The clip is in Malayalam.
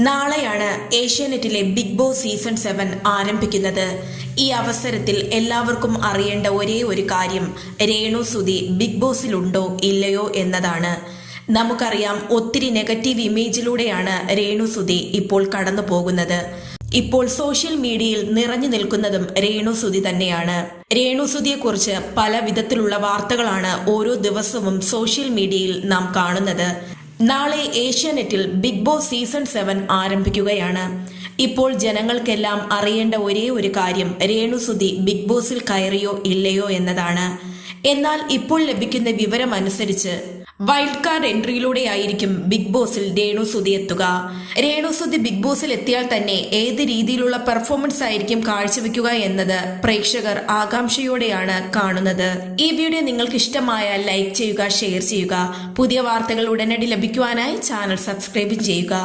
നാളെയാണ് ഏഷ്യാനെറ്റിലെ ബിഗ് ബോസ് സീസൺ 7 ആരംഭിക്കുന്നത്. ഈ അവസരത്തിൽ എല്ലാവർക്കും അറിയേണ്ട ഒരേ ഒരു കാര്യം രേണു സുധി ബിഗ് ബോസിലുണ്ടോ ഇല്ലയോ എന്നതാണ്. നമുക്കറിയാം, ഒത്തിരി നെഗറ്റീവ് ഇമേജിലൂടെയാണ് രേണു സുധി ഇപ്പോൾ കടന്നു പോകുന്നത്. ഇപ്പോൾ സോഷ്യൽ മീഡിയയിൽ നിറഞ്ഞു നിൽക്കുന്നതും രേണു സുധി തന്നെയാണ്. രേണു സുധിയെക്കുറിച്ച് പല വിധത്തിലുള്ള വാർത്തകളാണ് ഓരോ ദിവസവും സോഷ്യൽ മീഡിയയിൽ നാം കാണുന്നത്. നാളെ ഏഷ്യാനെറ്റിൽ ബിഗ് ബോസ് സീസൺ 7 ആരംഭിക്കുകയാണ്. ഇപ്പോൾ ജനങ്ങൾക്കെല്ലാം അറിയേണ്ട ഒരേ ഒരു കാര്യം രേണു സുധി ബിഗ് ബോസിൽ കയറിയോ ഇല്ലയോ എന്നതാണ്. എന്നാൽ ഇപ്പോൾ ലഭിക്കുന്ന വിവരം അനുസരിച്ച് വൈൽഡ് കാർഡ് എൻട്രിയിലൂടെയായിരിക്കും ബിഗ് ബോസിൽ രേണു സുധി എത്തുക. രേണു സുധി ബിഗ് ബോസിൽ എത്തിയാൽ തന്നെ ഏത് രീതിയിലുള്ള പെർഫോമൻസ് ആയിരിക്കും കാഴ്ചവെക്കുക എന്നത് പ്രേക്ഷകർ ആകാംക്ഷയോടെയാണ് കാണുന്നത്. ഈ വീഡിയോ നിങ്ങൾക്ക് ഇഷ്ടമായാൽ ലൈക്ക് ചെയ്യുക, ഷെയർ ചെയ്യുക. പുതിയ വാർത്തകൾ ഉടനടി ലഭിക്കുവാനായി ചാനൽ സബ്സ്ക്രൈബ് ചെയ്യുക.